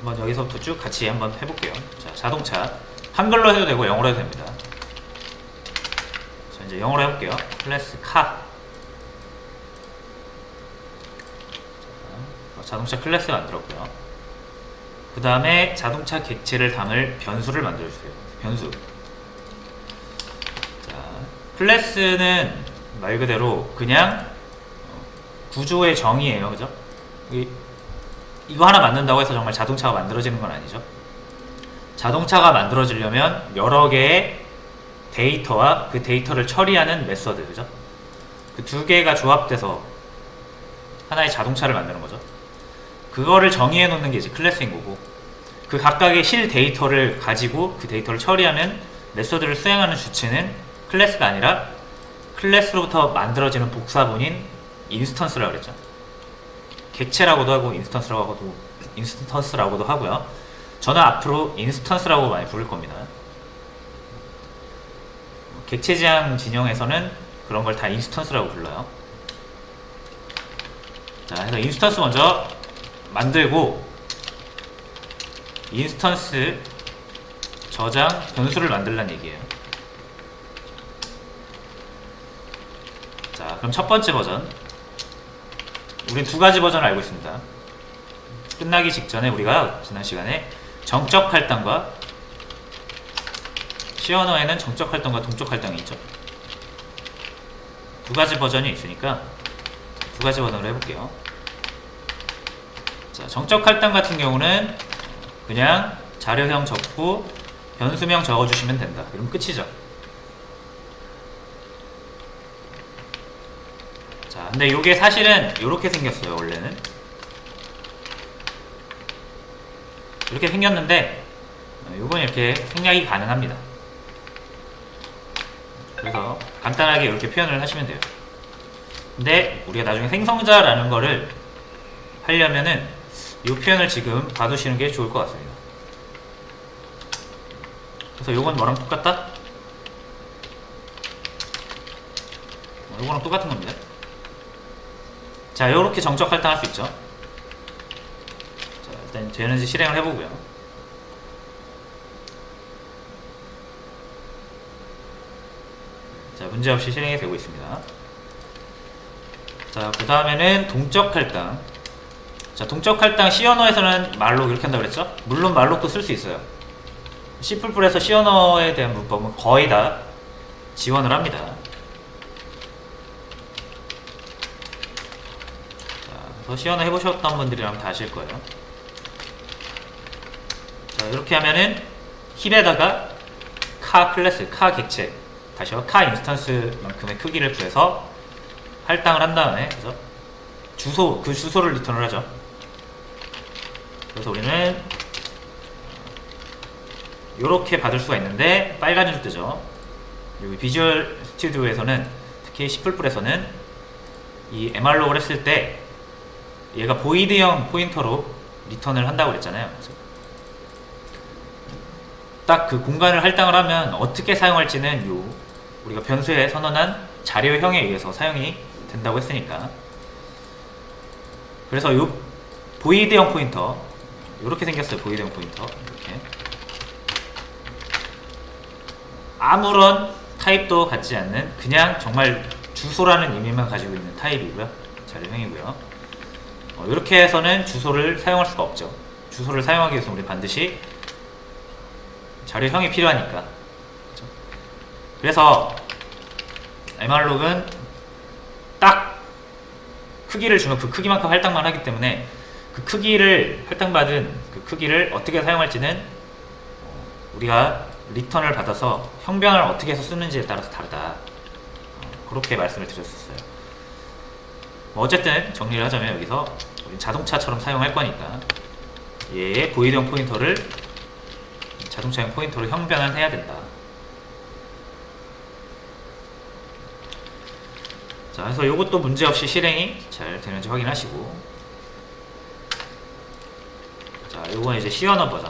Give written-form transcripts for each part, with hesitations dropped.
한번 여기서부터 쭉 같이 한번 해볼게요. 자, 자동차 한글로 해도 되고 영어로 해도 됩니다. 자, 이제 영어로 해볼게요. 클래스 카. 자동차 클래스 만들었고요. 그 다음에 자동차 객체를 담을 변수를 만들어주세요. 변수. 자, 클래스는 말 그대로 그냥 구조의 정의예요. 그죠? 이거 하나 만든다고 해서 정말 자동차가 만들어지는 건 아니죠. 자동차가 만들어지려면 여러 개의 데이터와 그 데이터를 처리하는 메서드, 그죠? 그 두 개가 조합돼서 하나의 자동차를 만드는 거죠. 그거를 정의해 놓는 게 이제 클래스인 거고, 그 각각의 실 데이터를 가지고 그 데이터를 처리하는 메서드를 수행하는 주체는 클래스가 아니라 클래스로부터 만들어지는 복사본인 인스턴스라고 그랬죠. 객체라고도 하고 인스턴스라고도 하고요. 저는 앞으로 인스턴스라고 많이 부를 겁니다. 객체 지향 진영에서는 그런 걸 다 인스턴스라고 불러요. 자, 그래서 인스턴스 먼저 만들고 인스턴스 저장 변수를 만들라는 얘기예요. 자, 그럼 첫 번째 버전, 우린 두 가지 버전을 알고 있습니다. 끝나기 직전에 우리가 지난 시간에 정적 할당과 시언어에는 정적 할당과 동적 할당이 있죠. 두 가지 버전이 있으니까 두 가지 버전으로 해볼게요. 자, 정적 할당 같은 경우는 그냥 자료형 적고 변수명 적어주시면 된다. 이러면 끝이죠. 자, 근데 이게 사실은 이렇게 생겼어요. 원래는 이렇게 생겼는데 요건 이렇게 생략이 가능합니다. 그래서 간단하게 이렇게 표현을 하시면 돼요. 근데 우리가 나중에 생성자라는 거를 하려면은 이 표현을 지금 봐두시는 게 좋을 것 같습니다. 그래서 요건 뭐랑 똑같다? 요거랑 똑같은 겁니다. 자, 요렇게 정적 할당할 수 있죠. 자, 일단 쟤는 이제 실행을 해보고요. 자, 문제없이 실행이 되고 있습니다. 자, 그 다음에는 동적 할당. 자, 동적 할당 C언어에서는 말록 이렇게 한다고 그랬죠? 물론 말록도 쓸 수 있어요. C++에서 C언어에 대한 문법은 거의 다 지원을 합니다. 자, 그래서 C언어 해보셨던 분들이라면 다 아실 거예요. 자, 이렇게 하면은 힙에다가 카 클래스, 카 객체, 다시요, 카 인스턴스만큼의 크기를 구해서 할당을 한 다음에, 그래서 주소, 그 주소를 리턴을 하죠. 그래서 우리는 이렇게 받을 수가 있는데 빨간 줄 뜨죠. 여기 비주얼 스튜디오에서는, 특히 C++에서는 이 mrlog을 했을 때 얘가 보이드형 포인터로 리턴을 한다고 그랬잖아요. 딱 그 공간을 할당을 하면 어떻게 사용할지는 요 우리가 변수에 선언한 자료형에 의해서 사용이 된다고 했으니까, 그래서 요 보이드형 포인터 이렇게 생겼어요. 보이드형 포인터 이렇게 아무런 타입도 갖지 않는 그냥 정말 주소라는 의미만 가지고 있는 타입이고요. 자료형이고요. 이렇게 해서는 주소를 사용할 수가 없죠. 주소를 사용하기 위해서 우리 반드시 자료형이 필요하니까. 그렇죠? 그래서 mrlog은 딱 크기를 주면 그 크기만큼 할당만 하기 때문에 그 크기를 할당받은 그 크기를 어떻게 사용할지는 우리가 리턴을 받아서 형변을 어떻게 해서 쓰는지에 따라서 다르다. 그렇게 말씀을 드렸었어요. 어쨌든 정리를 하자면 여기서 우리 자동차처럼 사용할 거니까 얘의 보이드형 포인터를 자동차형 포인터로 형변을 해야 된다. 자, 그래서 이것도 문제없이 실행이 잘 되는지 확인하시고, 자, 요건 이제 C언어 버전.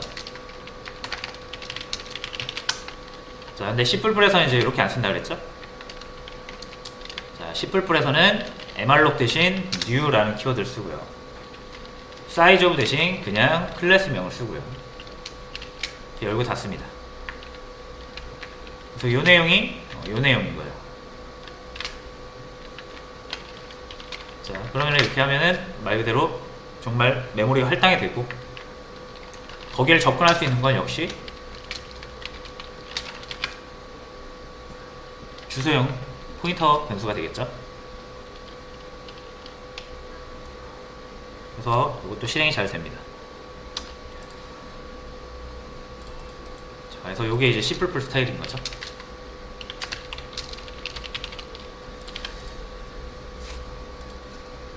자, 근데 C++에서는 이제 이렇게 안 쓴다 그랬죠? 자, C++에서는 mrlog 대신 new라는 키워드를 쓰고요. 사이즈 오브 대신 그냥 클래스명을 쓰고요. 이렇게 열고 닫습니다. 그래서 요 내용이 요 내용인 거예요. 자, 그러면 이렇게 하면은 말 그대로 정말 메모리가 할당이 되고, 거기를 접근할 수 있는 건 역시 주소용 포인터 변수가 되겠죠. 그래서 이것도 실행이 잘 됩니다. 자, 그래서 이게 이제 C++ 스타일인 거죠.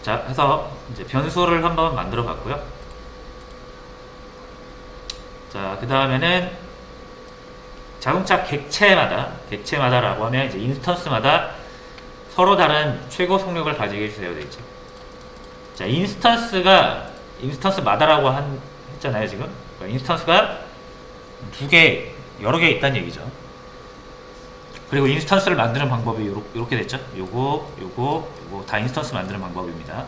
자, 해서 이제 변수를 한번 만들어 봤고요. 자, 그 다음에는 자동차 객체마다라고 하면 이제 인스턴스마다 서로 다른 최고 속력을 가지게 되어 있죠. 자, 인스턴스마다라고 했잖아요, 지금. 그러니까 인스턴스가 여러 개 있다는 얘기죠. 그리고 인스턴스를 만드는 방법이 요렇게 됐죠. 요거 다 인스턴스 만드는 방법입니다.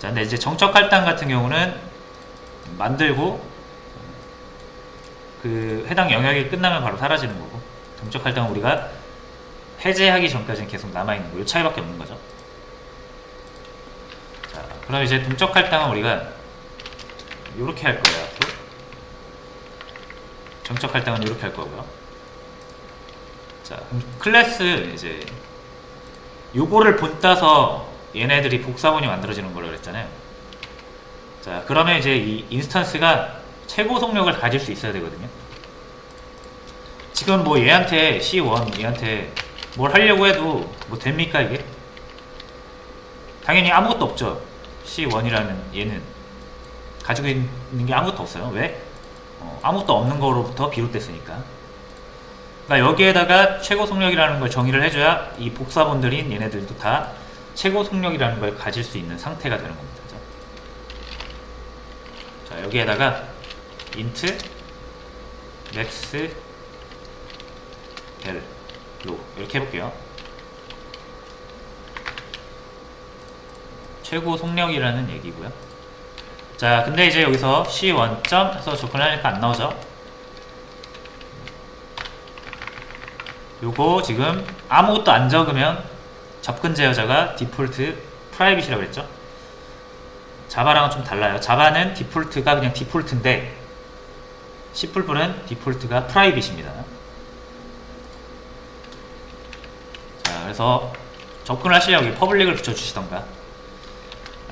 자, 근데 이제 정적 할당 같은 경우는 만들고 그 해당 영역이 끝나면 바로 사라지는 거고, 동적 할당은 우리가 해제하기 전까지는 계속 남아있는 거, 요 차이밖에 없는 거죠. 자, 그럼 이제 동적 할당은 우리가 요렇게 할 거예요. 앞으로. 정적 할당은 요렇게 할 거고요. 자, 그럼 클래스 이제 요거를 본따서 얘네들이 복사본이 만들어지는 걸로 그랬잖아요. 자, 그러면 이제 이 인스턴스가 최고 속력을 가질 수 있어야 되거든요. 지금 뭐 얘한테 C1 얘한테 뭘 하려고 해도 뭐 됩니까 이게? 당연히 아무것도 없죠. C1이라는 얘는 가지고 있는 게 아무것도 없어요. 왜? 아무것도 없는 거로부터 비롯됐으니까. 그러니까 여기에다가 최고 속력이라는 걸 정의를 해줘야 이 복사본들인 얘네들도 다 최고 속력이라는 걸 가질 수 있는 상태가 되는 겁니다. 그죠? 자, 여기에다가 int max 벨로 이렇게 해볼게요. 최고 속력이라는 얘기고요. 자, 근데 이제 여기서 C1점 해서 접근하니까 안 나오죠. 요거 지금 아무것도 안 적으면 접근 제어자가 디폴트 프라이빗이라고 그랬죠. 자바랑은 좀 달라요. 자바는 디폴트가 그냥 디폴트인데 C++는 디폴트가 프라이빗입니다. 자, 그래서 접근을 하시려고 퍼블릭을 붙여주시던가.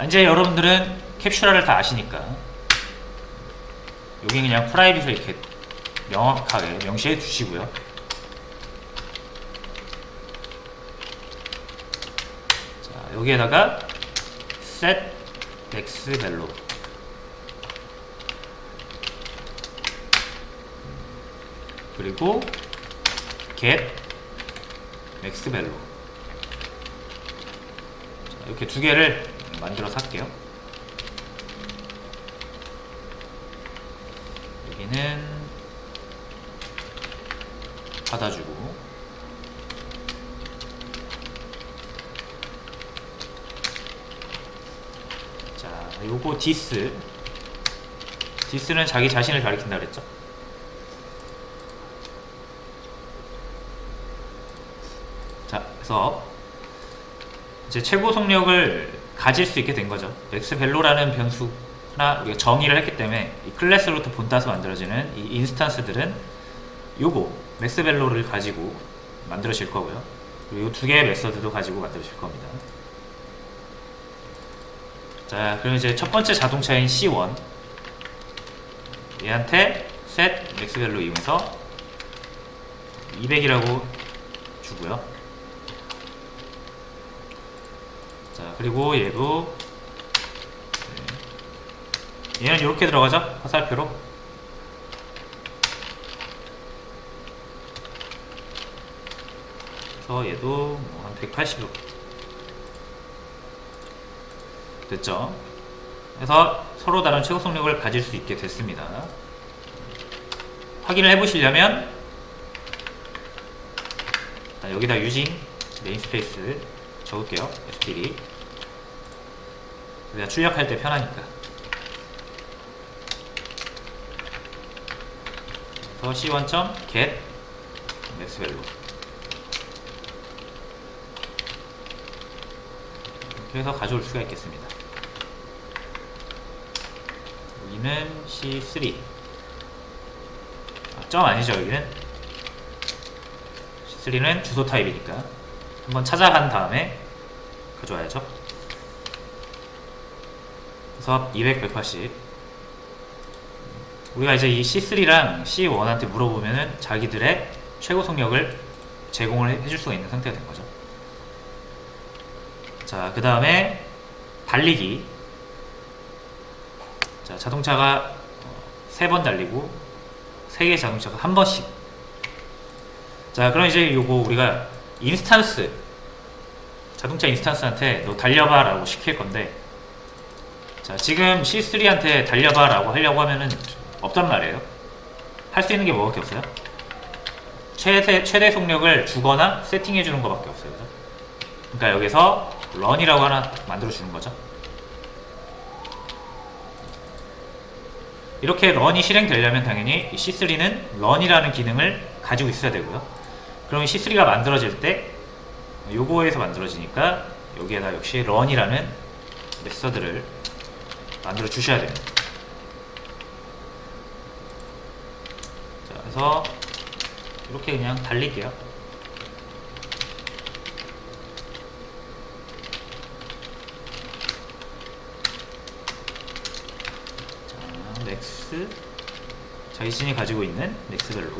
이제 여러분들은 캡슐화를 다 아시니까 여기 그냥 프라이빗을 이렇게 명확하게 명시해 주시고요. 자, 여기에다가 set max value 그리고 get max value 이렇게 두 개를 만들어서 할게요. 여기는 받아주고, 자, 요거 디스는 자기 자신을 가리킨다 그랬죠. 자, 그래서 이제 최고 속력을 가질 수 있게 된 거죠. 맥스 벨로라는 변수 하나 우리가 정의를 했기 때문에 이 클래스로부터 본따서 만들어지는 이 인스턴스들은 요거 맥스 벨로를 가지고 만들어질 거고요. 그리고 이 두 개의 메서드도 가지고 만들어질 겁니다. 자, 그럼 이제 첫 번째 자동차인 C1 얘한테 set max value 이용해서 200이라고 주고요. 자, 그리고 얘도 얘는 이렇게 들어가죠. 화살표로. 그래서 얘도 뭐 한 180으로 됐죠. 그래서 서로 다른 최고 속력을 가질 수 있게 됐습니다. 확인을 해보시려면 여기다 using 네임스페이스 적을게요. std 우리가 출력할 때 편하니까. 그래서 c1.get maxvalue 이렇게 해서 가져올 수가 있겠습니다. 여기는 C3 점 아니죠. 여기는 C3는 주소 타입이니까 한번 찾아간 다음에 가져와야죠. 그래서 200, 180 우리가 이제 이 C3랑 C1한테 물어보면은 자기들의 최고 속력을 제공을 해줄 수가 있는 상태가 된 거죠. 자, 그 다음에 달리기. 자, 자동차가 3번 달리고 3개의 자동차가 한 번씩. 자, 그럼 이제 요거 우리가 인스탄스, 자동차 인스탄스한테 너 달려봐 라고 시킬 건데, 자, 지금 C3한테 달려봐 라고 하려고 하면은 없단 말이에요. 할 수 있는 게 뭐밖에 없어요? 최대 속력을 주거나 세팅해 주는 것밖에 없어요. 그죠? 그러니까 여기서 run이라고 하나 만들어 주는 거죠. 이렇게 run이 실행되려면 당연히 C3는 run이라는 기능을 가지고 있어야 되고요. 그럼 C3가 만들어질 때 요거에서 만들어지니까 여기에다 역시 run이라는 메서드를 만들어 주셔야 됩니다. 자, 그래서 이렇게 그냥 달릴게요. 자, 맥스 자신이 가지고 있는 맥스별로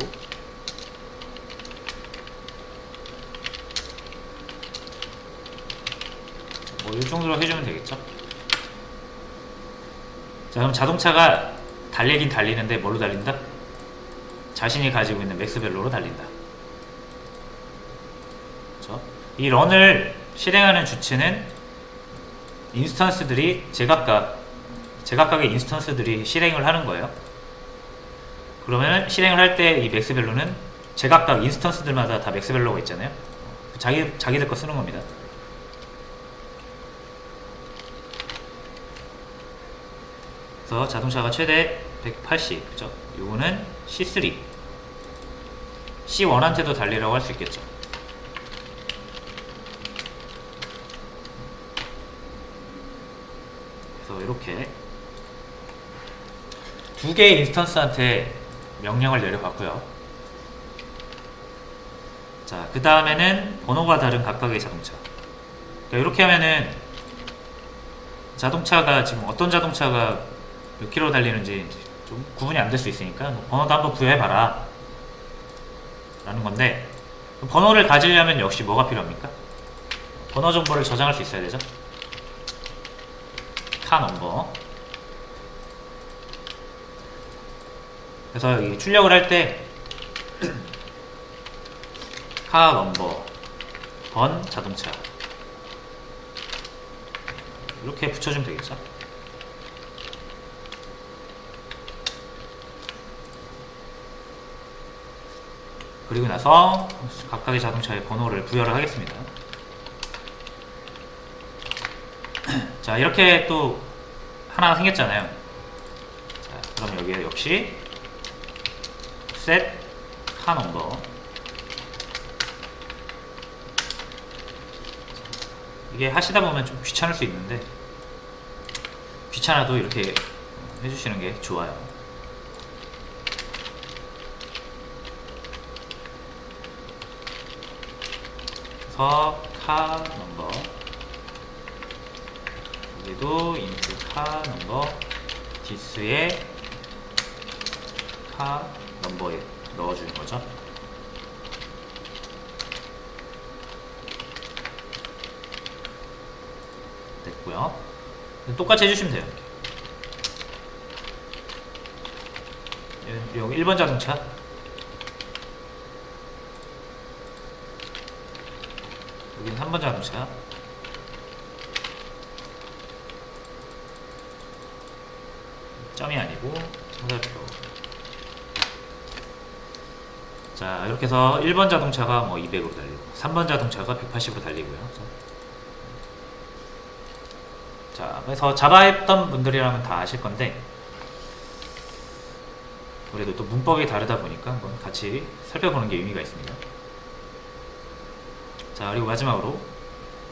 뭐 이 정도로 해주면 되겠죠. 자, 그럼 자동차가 달리긴 달리는데 뭘로 달린다? 자신이 가지고 있는 맥스밸류로 달린다. 그렇죠? 이 런을 실행하는 주체는 인스턴스들이 제각각의 인스턴스들이 실행을 하는 거예요. 그러면 실행을 할 때 이 맥스밸류는 제각각 인스턴스들마다 다 맥스밸류가 있잖아요. 자기들 거 쓰는 겁니다. 그래서 자동차가 최대 180, 그죠? 요거는 C3, C1한테도 달리라고 할 수 있겠죠. 그래서 이렇게 두 개의 인스턴스한테 명령을 내려봤고요. 자, 그 다음에는 번호가 다른 각각의 자동차. 그러니까 이렇게 하면은 자동차가 지금 어떤 자동차가 몇 킬로 달리는지 좀 구분이 안 될 수 있으니까 번호도 한번 부여해봐라 라는 건데, 번호를 가지려면 역시 뭐가 필요합니까? 번호 정보를 저장할 수 있어야 되죠. 카 넘버. 그래서 이 출력을 할 때 카 넘버 번 자동차 이렇게 붙여주면 되겠죠. 그리고 나서 각각의 자동차의 번호를 부여를 하겠습니다. 자, 이렇게 또 하나가 생겼잖아요. 자, 그럼 여기에 역시 set car number. 이게 하시다 보면 좀 귀찮을 수 있는데, 귀찮아도 이렇게 해주시는 게 좋아요. 그래서 car number, 여기도 int car number, this에 car number에 넣어주는 거죠. 됐고요. 똑같이 해주시면 돼요. 여기 1번 자동차, 여기는 3번 자동차, 점이 아니고 화살표. 자, 이렇게 해서 1번 자동차가 뭐 200으로 달리고 3번 자동차가 180으로 달리고요. 자, 그래서 자바 했던 분들이라면 다 아실 건데, 그래도 또 문법이 다르다 보니까 한번 같이 살펴보는 게 의미가 있습니다. 자, 그리고 마지막으로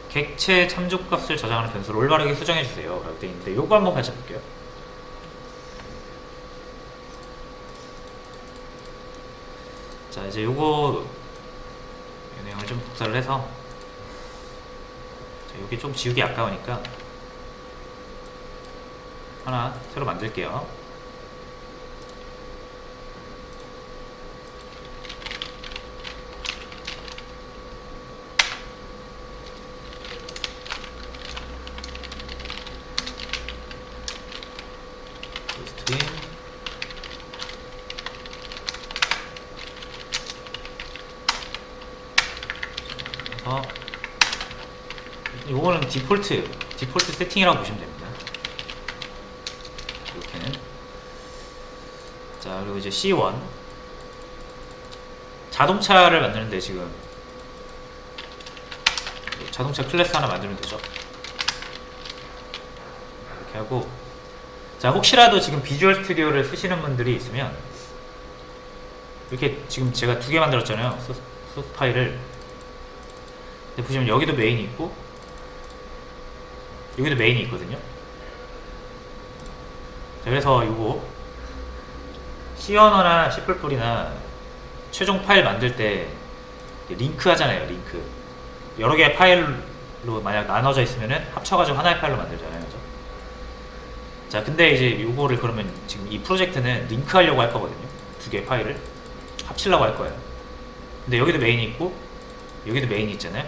객체 참조값을 저장하는 변수를 올바르게 수정해주세요 라고 되어 있는데, 요거 한번 같이 볼게요. 자, 이제 요거 이 내용을 좀 복사를 해서, 자, 여기 좀 지우기 아까우니까 하나 새로 만들게요. 스트림 그래서 이거는 디폴트 세팅이라고 보시면 됩니다. 이렇게는. 자, 그리고 이제 C1 자동차를 만드는데, 지금 자동차 클래스 하나 만들면 되죠. 이렇게 하고, 자, 혹시라도 지금 비주얼 스튜디오를 쓰시는 분들이 있으면 이렇게 지금 제가 2개 만들었잖아요, 소스 파일을. 근데 보시면 여기도 메인이 있고 여기도 메인이 있거든요. 자, 그래서 이거 C 언어나 C++이나 최종 파일 만들 때 링크 하잖아요. 링크 여러 개의 파일로 만약 나눠져 있으면은 합쳐가지고 하나의 파일로 만들잖아요, 그죠? 자, 근데 이제 이거를 그러면 지금 이 프로젝트는 링크 하려고 할 거거든요. 2개의 파일을 합치려고 할 거예요. 근데 여기도 메인이 있고 여기도 메인이 있잖아요.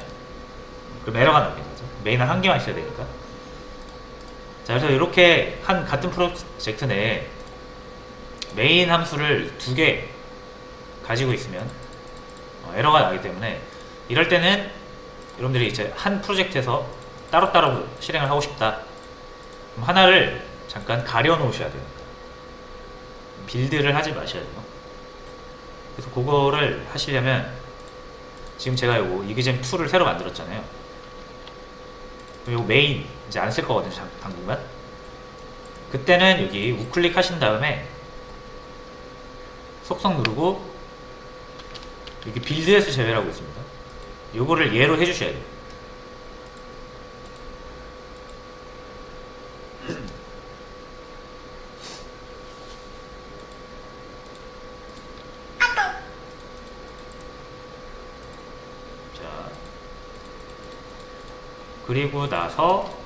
그럼 에러가 납니다. 그죠? 메인은 한 개만 있어야 되니까. 자, 그래서 이렇게 같은 프로젝트 내에 메인 함수를 2개 가지고 있으면 에러가 나기 때문에, 이럴 때는 여러분들이 이제 한 프로젝트에서 따로따로 실행을 하고 싶다, 그럼 하나를 잠깐 가려 놓으셔야 돼요. 빌드를 하지 마셔야 돼요. 그래서 그거를 하시려면 지금 제가 요거 이그잼 2를 새로 만들었잖아요. 요거 메인 이제 안 쓸 거거든요, 당분간. 그때는 여기 우클릭 하신 다음에 속성 누르고 여기 빌드에서 제외라고 있습니다. 요거를 예로 해주셔야 돼요. 자, 그리고 나서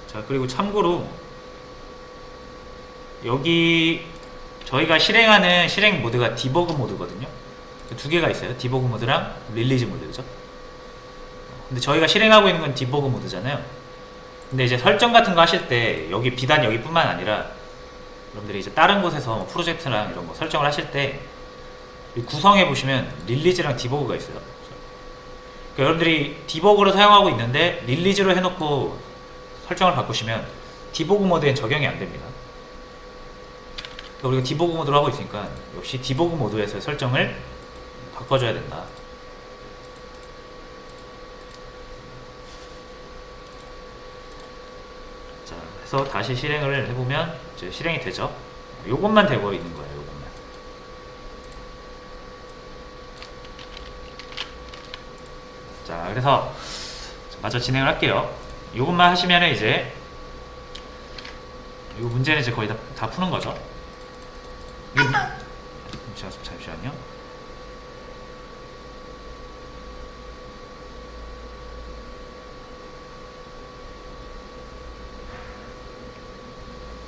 자, 그리고 참고로 여기 저희가 실행하는 실행 모드가 디버그 모드거든요. 2개가 있어요. 디버그 모드랑 릴리즈 모드, 그죠? 근데 저희가 실행하고 있는 건 디버그 모드잖아요. 근데 이제 설정 같은 거 하실 때 여기 비단 여기뿐만 아니라 여러분들이 이제 다른 곳에서 뭐 프로젝트랑 이런 거 설정을 하실 때 구성해 보시면 릴리즈랑 디버그가 있어요. 그러니까 여러분들이 디버그로 사용하고 있는데 릴리즈로 해놓고 설정을 바꾸시면 디버그 모드엔 적용이 안 됩니다. 그러니까 우리가 디버그 모드로 하고 있으니까 역시 디버그 모드에서 설정을 바꿔줘야 된다. 자, 그래서 다시 실행을 해보면 이제 실행이 되죠. 요것만 되고 있는 거예요, 요것만. 자, 그래서 마저 진행을 할게요. 요것만 하시면 이제 이 문제는 이제 거의 다 푸는 거죠. 잠시만요.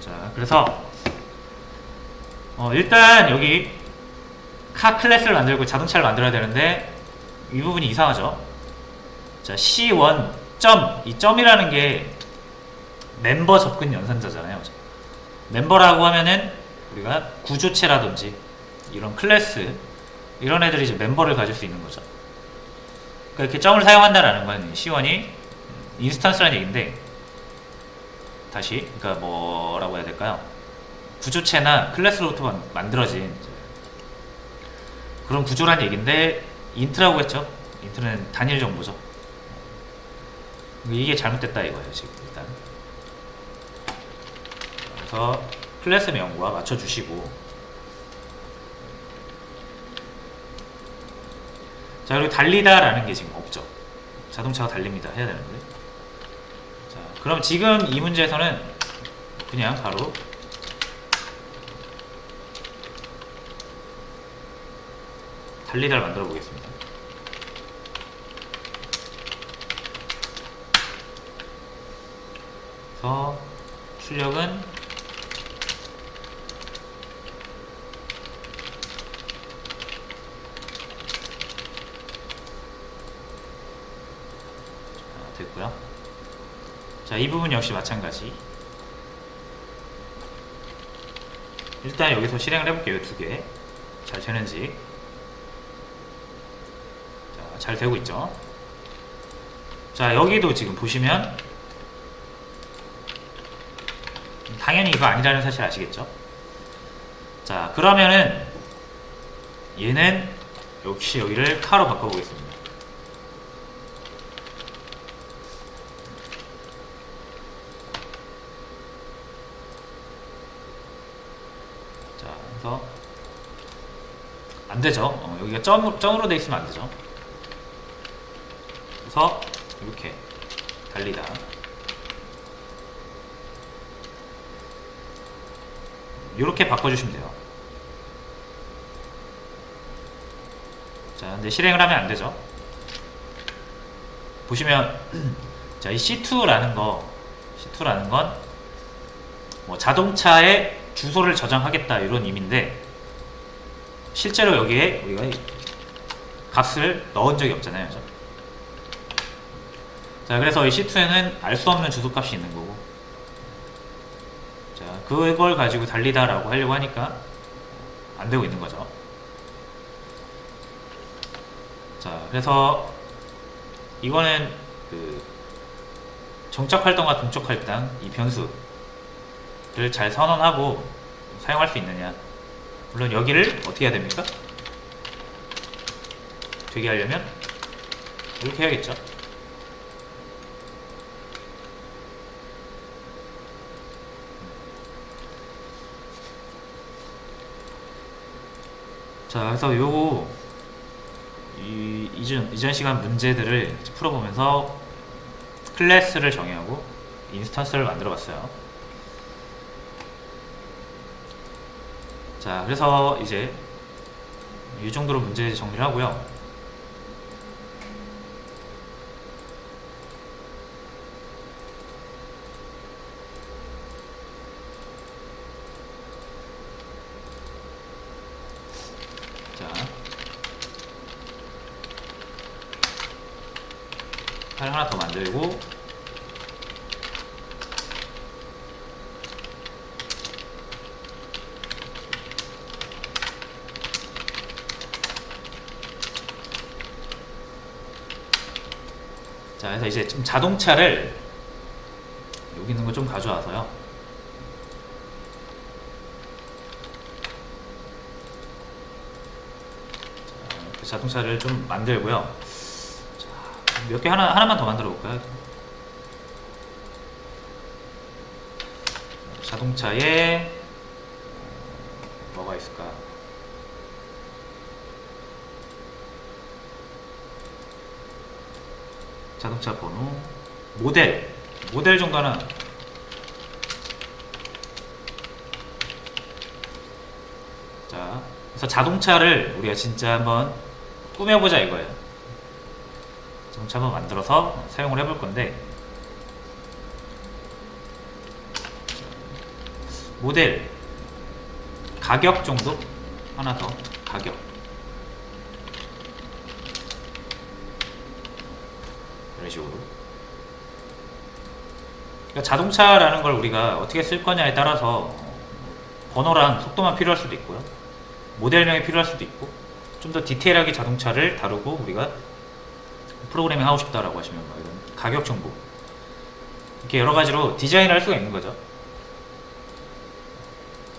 자, 그래서 일단 여기 카 클래스를 만들고 자동차를 만들어야 되는데 이 부분이 이상하죠. 자, C1 이 점이라는 게 멤버 접근 연산자잖아요. 멤버라고 하면은 우리가 구조체라든지 이런 클래스 이런 애들이 이제 멤버를 가질 수 있는 거죠. 그러니까 이렇게 점을 사용한다라는 건 C1이 인스턴스라는 얘기인데, 다시 그러니까 뭐라고 해야 될까요? 구조체나 클래스로부터 만들어진 그런 구조란 얘기인데, 인트라고 했죠. 인트는 단일 정보죠. 이게 잘못됐다 이거예요 지금. 일단 그래서 클래스 명과 맞춰주시고, 자 그리고 달리다 라는 게 지금 없죠. 자동차가 달립니다 해야 되는데, 자 그럼 지금 이 문제에서는 그냥 바로 달리다를 만들어 보겠습니다. 그래서 출력은 됐고요. 자, 이 부분 역시 마찬가지. 일단 여기서 실행을 해볼게요. 두 개. 잘 되는지. 자, 잘 되고 있죠. 자, 여기도 지금 보시면 당연히 이거 아니라는 사실 아시겠죠? 자, 그러면은 얘는 역시 여기를 카로 바꿔보겠습니다. 자, 그래서 안 되죠. 여기가 점으로 돼 있으면 안 되죠. 그래서 이렇게 달리다. 이렇게 바꿔주시면 돼요. 자, 근데 실행을 하면 안 되죠. 보시면 자, 이 C2라는 건 뭐 자동차의 주소를 저장하겠다 이런 의미인데, 실제로 여기에 우리가 값을 넣은 적이 없잖아요. 그죠? 자, 그래서 이 C2에는 알 수 없는 주소 값이 있는 거고, 자, 그걸 가지고 달리다라고 하려고 하니까 안 되고 있는 거죠. 자, 그래서 이거는 그 정적 활동과 동적 할당 이 변수를 잘 선언하고 사용할 수 있느냐. 물론 여기를 어떻게 해야 됩니까? 되게 하려면 이렇게 해야겠죠. 자, 그래서 이전 시간 문제들을 풀어보면서 클래스를 정의하고 인스턴스를 만들어 봤어요. 자, 그래서 이제 이 정도로 문제 정리를 하고요. 자, 파일 하나 더 만들고, 자, 그래서 이제 좀 자동차를 여기 있는 거 좀 가져와서요. 자, 자동차를 좀 만들고요. 자, 몇 개 하나만 더 만들어 볼까요? 자동차에 뭐가 있을까? 자동차 번호, 모델 정도 하나. 자, 그래서 자동차를 우리가 진짜 한번 꾸며보자 이거예요. 자동차 한번 만들어서 사용을 해볼 건데, 모델 가격 정도 하나 더. 가격 이런 식으로. 그러니까 자동차라는 걸 우리가 어떻게 쓸 거냐에 따라서 번호랑 속도만 필요할 수도 있고요, 모델명이 필요할 수도 있고, 좀 더 디테일하게 자동차를 다루고 우리가 프로그래밍 하고 싶다라고 하시면 뭐 이런 가격 정보 이렇게 여러 가지로 디자인을 할 수가 있는 거죠.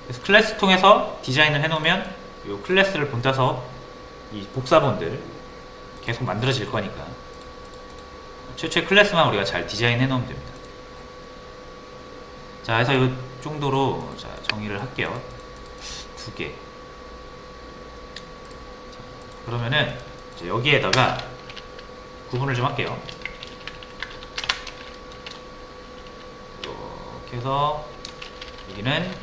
그래서 클래스 통해서 디자인을 해놓으면 이 클래스를 본따서 이 복사본들 계속 만들어질 거니까 최초의 클래스만 우리가 잘 디자인해 놓으면 됩니다. 자, 그래서 이 정도로 자, 정의를 할게요. 2개. 자, 그러면은 이제 여기에다가 구분을 좀 할게요. 이렇게 해서 여기는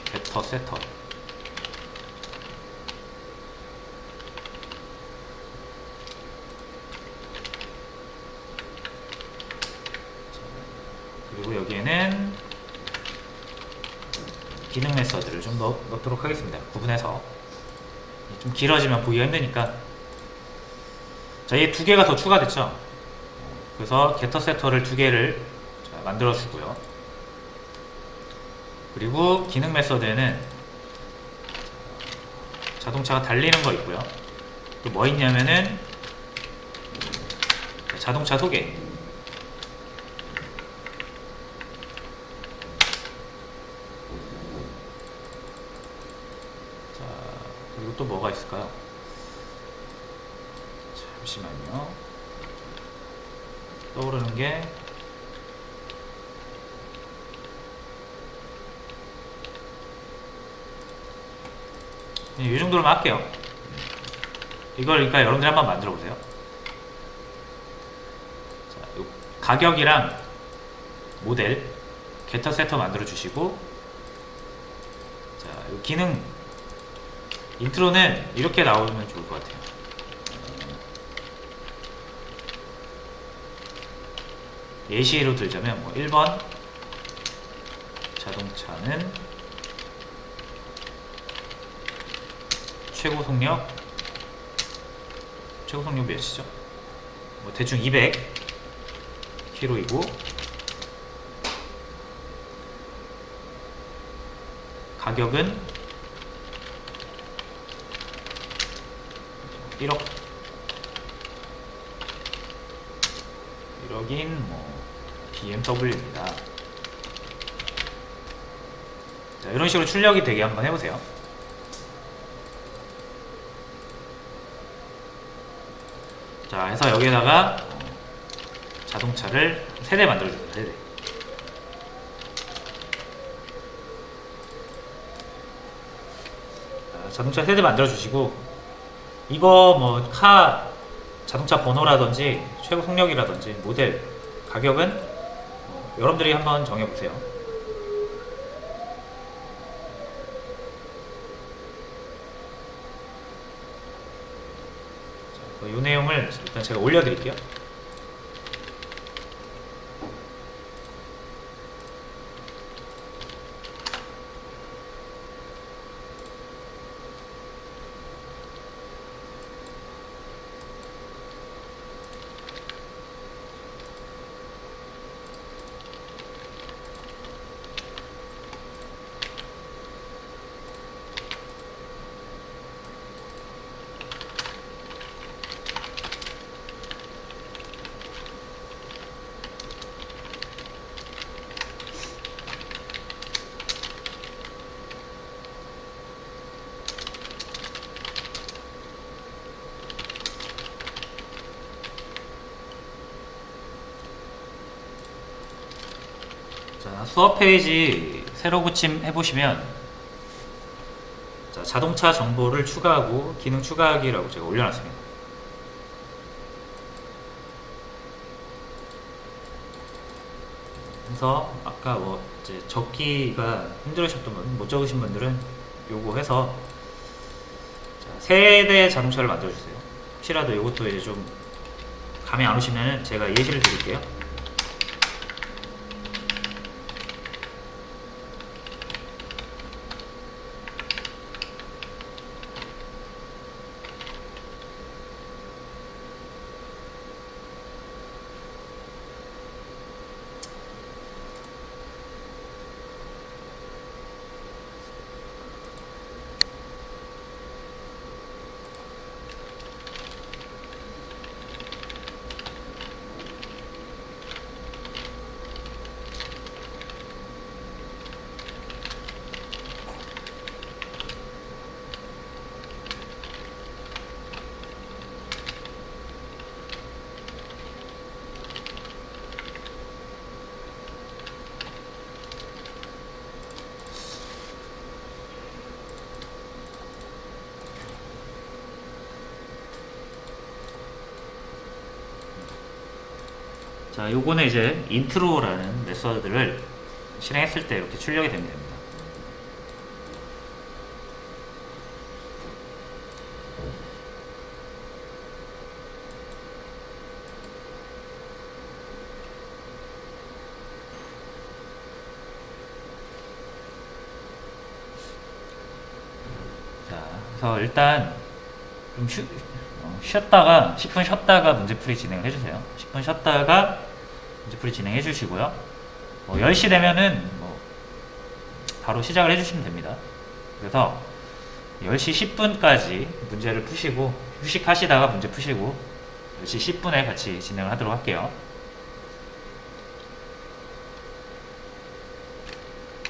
게터 세터. 그리고 여기에는 기능 메서드를 좀 넣도록 하겠습니다. 구분해서 좀 길어지면 보기가 힘드니까. 자, 이 2개가 더 추가됐죠. 그래서 게터 세터를 2개를 만들어 주고요. 그리고 기능 메서드에는 자동차가 달리는 거 있고요. 또 뭐 있냐면은 자동차 소개. 자, 그리고 또 뭐가 있을까요? 잠시만요. 떠오르는 게 이 정도로만 할게요. 이걸 그러니까 여러분들이 한번 만들어 보세요. 자, 가격이랑 모델 게터 세터 만들어 주시고, 자, 요 기능 인트로는 이렇게 나오면 좋을 것 같아요. 예시로 들자면 뭐 1번 자동차는 최고 속력 몇이죠? 뭐 대충 200km이고 가격은 1억인 뭐 BMW입니다. 자, 이런 식으로 출력이 되게 한번 해보세요. 자, 해서 여기에다가 자동차를 3대 만들어주세요. 3대. 자, 자동차 3대 만들어주시고, 이거 뭐 자동차 번호라든지 최고 속력이라든지 모델 가격은 여러분들이 한번 정해보세요. 이 내용을 일단 제가 올려드릴게요. 자, 수업 페이지 새로 고침 해보시면 자, 자동차 정보를 추가하고 기능 추가하기라고 제가 올려놨습니다. 그래서 아까 뭐 이제 적기가 힘들으셨던 분, 못 적으신 분들은 요거 해서 자, 세대 자동차를 만들어주세요. 혹시라도 요것도 이제 좀 감이 안 오시면 제가 예시를 드릴게요. 자, 요거는 이제 인트로라는 메서드를 실행했을 때 이렇게 출력이 되면 됩니다. 자, 그래서 일단 좀 쉬었다가 10분 쉬었다가 문제풀이 진행을 해주세요. 10분 쉬었다가 문제풀이 진행해 주시고요. 10시 되면은 바로 시작을 해주시면 됩니다. 그래서 10시 10분까지 문제를 푸시고 휴식하시다가 문제 푸시고 10시 10분에 같이 진행을 하도록 할게요.